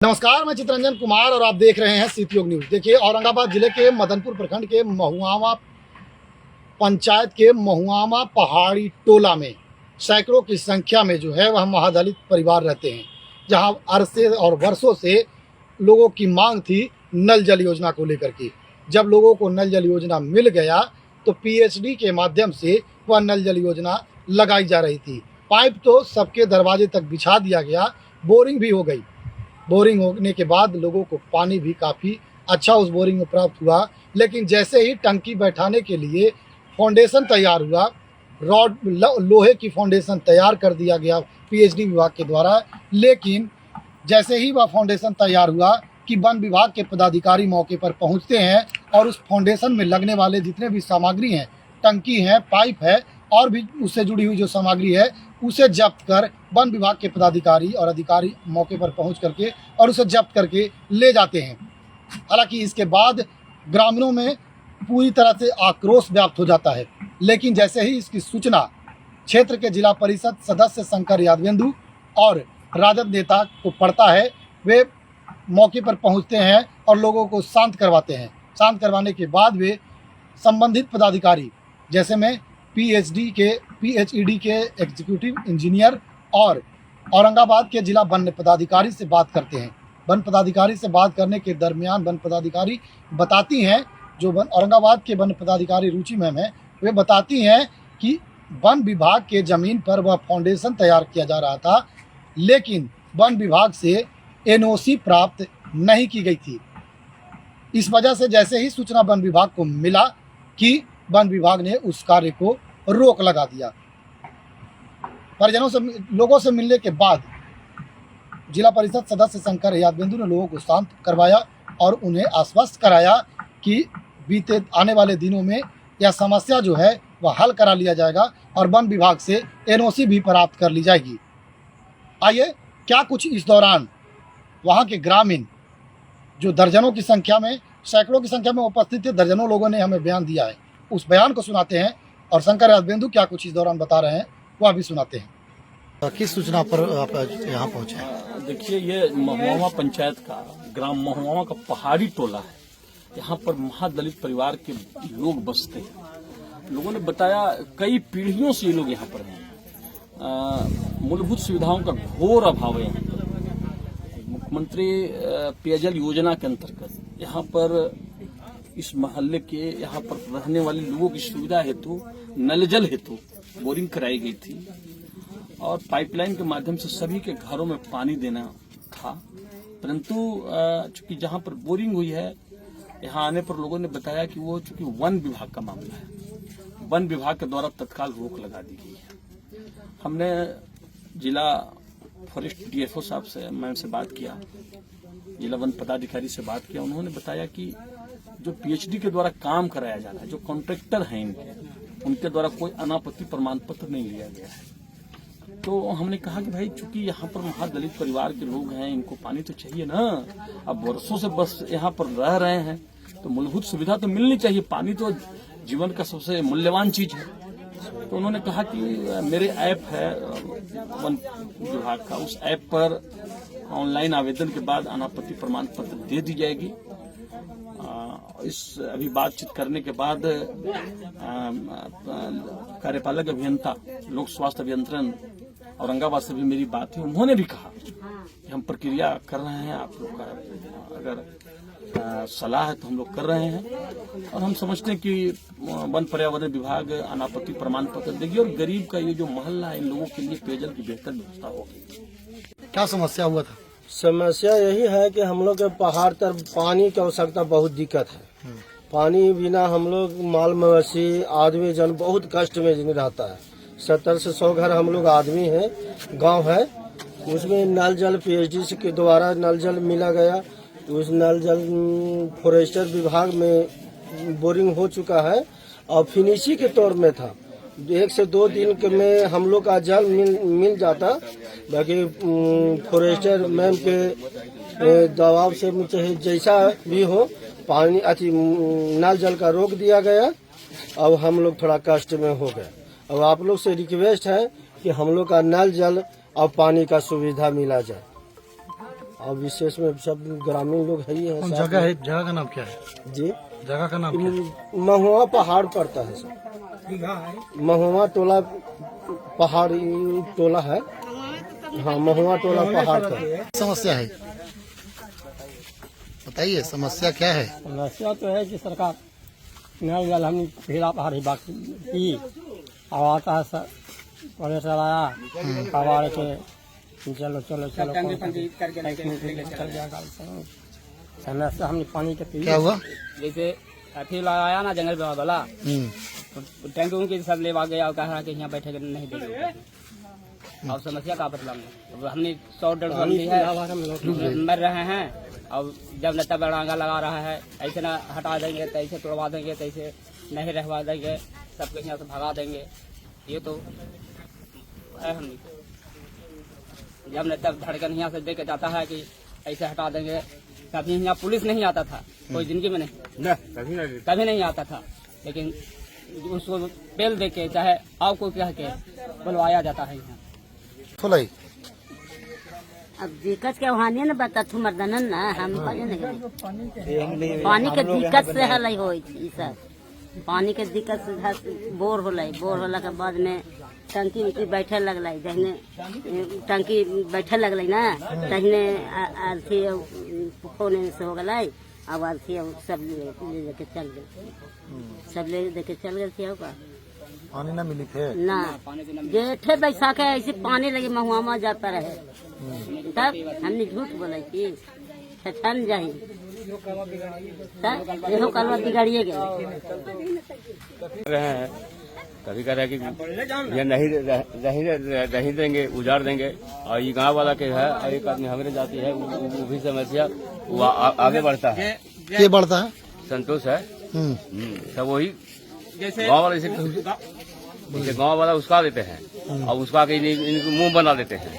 नमस्कार, मैं चित्रंजन कुमार और आप देख रहे हैं सीपीओ न्यूज। देखिए, औरंगाबाद जिले के मदनपुर प्रखंड के महुआवा पंचायत के महुआवा पहाड़ी टोला में सैकड़ों की संख्या में जो है वह महादलित परिवार रहते हैं, जहां अरसे और वर्षों से लोगों की मांग थी नल जल योजना को लेकर के। जब लोगों को नल जल योजना मिल गया तो पीएचडी के माध्यम से वह नल जल योजना लगाई जा रही थी। पाइप तो सबके दरवाजे तक बिछा दिया गया, बोरिंग भी हो गई। बोरिंग होने के बाद लोगों को पानी भी काफ़ी अच्छा उस बोरिंग में प्राप्त हुआ। लेकिन जैसे ही टंकी बैठाने के लिए फाउंडेशन तैयार हुआ, रॉड लोहे की फाउंडेशन तैयार कर दिया गया पीएचडी विभाग के द्वारा। लेकिन जैसे ही वह फाउंडेशन तैयार हुआ कि वन विभाग के पदाधिकारी मौके पर पहुंचते हैं और उस फाउंडेशन में लगने वाले जितने भी सामग्री हैं, टंकी है, पाइप है और भी उससे जुड़ी हुई जो सामग्री है, उसे जब्त कर वन विभाग के पदाधिकारी और अधिकारी मौके पर पहुंच करके और उसे जब्त करके ले जाते हैं। हालांकि इसके बाद ग्रामीणों में पूरी तरह से आक्रोश व्याप्त हो जाता है। लेकिन जैसे ही इसकी सूचना क्षेत्र के जिला परिषद सदस्य शंकर यादवेंदु और राजद नेता को पड़ता है, वे मौके पर पहुंचते हैं और लोगों को शांत करवाते हैं। शांत करवाने के बाद वे संबंधित पदाधिकारी, जैसे में पीएचईडी के एग्जीक्यूटिव इंजीनियर और औरंगाबाद के जिला वन पदाधिकारी से बात करते हैं। वन पदाधिकारी से बात करने के दरमियान वन पदाधिकारी बताती हैं, जो औरंगाबाद के वन पदाधिकारी रुचि मैम है, वे बताती हैं कि वन विभाग के ज़मीन पर वह फाउंडेशन तैयार किया जा रहा था, लेकिन वन विभाग से एनओसी प्राप्त नहीं की गई थी। इस वजह से जैसे ही सूचना वन विभाग को मिला कि वन विभाग ने उस कार्य को रोक लगा दिया। परिजनों से, लोगों से मिलने के बाद जिला परिषद सदस्य शंकर यादवेंदु ने लोगों को शांत करवाया और उन्हें आश्वस्त कराया कि बीते आने वाले दिनों में यह समस्या जो है वह हल करा लिया जाएगा और वन विभाग से एनओसी भी प्राप्त कर ली जाएगी। आइए, क्या कुछ इस दौरान वहाँ के ग्रामीण, जो दर्जनों की संख्या में, सैकड़ों की संख्या में उपस्थित थे, दर्जनों लोगों ने हमें बयान दिया है, उस बयान को सुनाते हैं और शंकर यादवेंदु क्या कुछ इस दौरान बता रहे हैं वह भी सुनाते हैं। किस सूचना पर आप यहाँ पहुँचे? देखिए, ये महुआवा पंचायत का ग्राम महुआवा का पहाड़ी टोला है। यहाँ पर महादलित परिवार के लोग बसते हैं। लोगों ने बताया कई पीढ़ियों से ये लोग यहाँ पर हैं। मूलभूत सुविधाओं का घोर अभाव है। यहाँ पर मुख्यमंत्री पेयजल योजना के अंतर्गत यहाँ पर इस मोहल्ले के यहाँ पर रहने वाले लोगों की सुविधा हेतु नल जल हेतु बोरिंग कराई गई थी और पाइपलाइन के माध्यम से सभी के घरों में पानी देना था। परंतु चूंकि जहाँ पर बोरिंग हुई है, यहाँ आने पर लोगों ने बताया कि वो चूंकि वन विभाग का मामला है, वन विभाग के द्वारा तत्काल रोक लगा दी गई है। हमने जिला फॉरेस्ट डीएफओ साहब से, मैम से बात किया, जिला वन पदाधिकारी से बात किया। उन्होंने बताया कि जो पीएचडी के द्वारा काम कराया जा रहा है, जो कॉन्ट्रैक्टर हैं उनके द्वारा कोई अनापत्ति प्रमाण पत्र नहीं लिया गया है। तो हमने कहा कि भाई, चूंकि यहाँ पर महादलित परिवार के लोग हैं, इनको पानी तो चाहिए ना। अब वर्षों से बस यहाँ पर रह रहे हैं तो मूलभूत सुविधा तो मिलनी चाहिए। पानी तो जीवन का सबसे मूल्यवान चीज है। तो उन्होंने कहा कि मेरे ऐप है वन विभाग का, उस ऐप पर ऑनलाइन आवेदन के बाद अनापत्ति प्रमाण पत्र दे दी जाएगी। इस अभी बातचीत करने के बाद कार्यपालक अभियंता लोक स्वास्थ्य अभियंत्रण औरंगाबाद से भी मेरी बात हुई। उन्होंने भी कहा कि हम प्रक्रिया कर रहे हैं, आप लोग का अगर सलाह है तो हम लोग कर रहे हैं और हम समझते हैं कि वन पर्यावरण विभाग अनापत्ति प्रमाण पत्र देगी और गरीब का ये जो मोहल्ला है, इन लोगों के लिए पेयजल की बेहतर व्यवस्था होगी। क्या समस्या हुआ था? समस्या यही है कि हम लोग के पहाड़ तर पानी की आवश्यकता बहुत दिक्कत है। पानी बिना हम लोग माल मवेशी आदमी जन बहुत कष्ट में रहता है। 70 से 100 घर हम लोग आदमी हैं, गांव है, उसमें नल जल पीएचडी के द्वारा नल जल मिला गया। उस नल जल फॉरेस्टर विभाग में बोरिंग हो चुका है और फिनिशिंग के तौर में था। 1 से 2 दिन के में हम लोग का जल मिल जाता। बाकी फॉरेस्टर मैम के दबाव से चाहे जैसा भी हो, पानी नल जल का रोक दिया गया। अब हम लोग थोड़ा कष्ट में हो गए। अब आप लोग से रिक्वेस्ट है कि हम लोग का नल जल और पानी का सुविधा मिला जाए। और विशेष में सब ग्रामीण लोग है ही है। कौन जगह है? जगह का नाम क्या है? जी, जगह का नाम क्या है? महुआ पहाड़ पड़ता है सर। महुआ टोला पहाड़ी टोला है। हाँ, महुआ टोला पहाड़ का समस्या है, बताइए समस्या क्या है? समस्या तो है कि सरकार नल जल हम फिर पहाड़ी बाकी की अब आता है सर पहले सर आया कबाड़ के चलो चलो चलो चल जाएगा। समस्या हमने पानी के पी क्या हुआ? जैसे अथी लगाया ना जंगल विभाग वाला तो टैंक उनके सब ले गया और कहा कि यहाँ बैठे नहीं देंगे। और समस्या का बदला में हमने 100-150 है मर रहे हैं। और जब न तब रंगा लगा रहा है, ऐसे ना हटा देंगे तो ऐसे तोड़वा देंगे तो ऐसे नहीं रहवा देंगे, सबके यहाँ से भगा देंगे। ये तो है हमने जब न तब धड़कन यहाँ से दे के जाता है कि ऐसे हटा देंगे। कभी यहाँ पुलिस नहीं आता था, कोई जिंदगी में नहीं, कभी नहीं आता था। लेकिन उसको बेल दे के चाहे आओ कोई कह के बुलवाया जाता है यहाँ। फुलाई अब दिक्कत क्या वहाँ नहीं ना बता तू मर्दनन ना हम पानी के दिक्कत से हल हो सब पानी के दिक्कत से बोर होला के बाद में टंकी उंकी बैठे लगल जहने टंकी बैठे लगल ना तहने अर्थी फोन से हो गल। अब अर्थी सब लेके चल गए, सब ले के चल गए होगा। पानी ना मिली थे ना जेठे बैसाख है ऐसे पानी लगे महुआ में जाता रहे। तब हमने झूठ बोला कि छछन जाही तब कलवा बिगाड़िए गए। कभी कह रहे कि ये नहीं देंगे, उजाड़ देंगे। और ये गांव वाला के है और एक आदमी हमारे जाती है, वो भी समस्या वो आगे बढ़ता है। ये बढ़ता है संतोष है सब वही गांव वाला जैसे गांव वाला उसका देते हैं और उसका के इनको मुंह बना देते हैं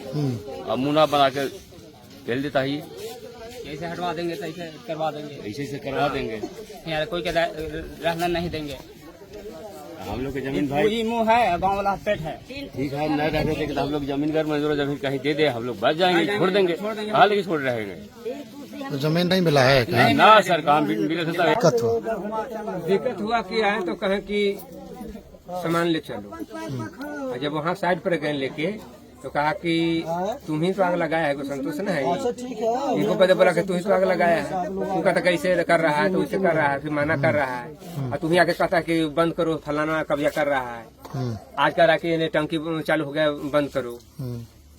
और मुंह ना बना के खेल देता है। ऐसे हटवा देंगे तो ऐसे करवा देंगे, ऐसे से करवा देंगे। यहाँ कोई के रहना नहीं देंगे। हम लोग की जमीन भाई मुँह है, गाँव वाला पेट है। ठीक है, नहीं रहते थे कि हम लोग जमीन घर मजदूर जमीन कहीं दे दे, हम लोग बच जाएंगे, छोड़ देंगे। हाँ, लेकिन छोड़ रहेंगे तो जमीन नहीं मिला है क्या? ना सर, काम भी मिले थे। दिक्कत हुआ कि आए तो कहे कि सामान ले चलो, और जब वहाँ साइड पर गए लेके तो कहा कि तुम ही तो आग लगाया है, संतोष न है। इनको पता बोला कि तुम ही तो आग लगाया है। तू कहता कैसे कर रहा है, तो उसे कर रहा है, फिर मना कर रहा है। और तुम ही आके कहता कि बंद करो, फलाना कब्जा कर रहा है। आज कह रहा कि ये टंकी चालू हो गया, बंद करो।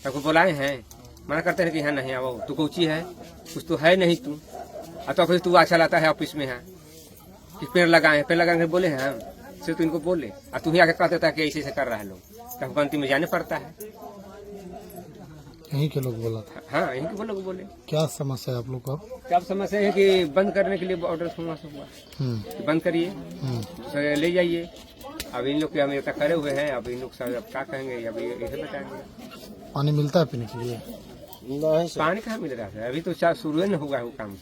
सबको बुलाए हैं, मना करते हैं कि यहाँ नहीं आओ, तू कोची है, कुछ तो है नहीं तू। तो फिर तू अच्छा लाता है ऑफिस में है कि पेड़ लगाए, पेड़ लगाए बोले हैं हम सिर्फ इनको बोले। और तू ही आके कहते था कि ऐसे कर रहा है लोग, तब गलती में जाने पड़ता है। यहीं के लोग बोला था। हाँ, यहीं के लोग बोले। क्या समस्या है आप लोग को? क्या समस्या है कि बंद करने के लिए ऑर्डर हुआ कि बंद करिए, तो ले जाइए। अब इन लोग के हम करे हुए हैं, अब इन लोग सब अब क्या कहेंगे, अभी यही बताएंगे। पानी मिलता है पीने के लिए? नहीं सर, पानी कहाँ मिल रहा है, अभी तो शुरू न हुआ है वो काम।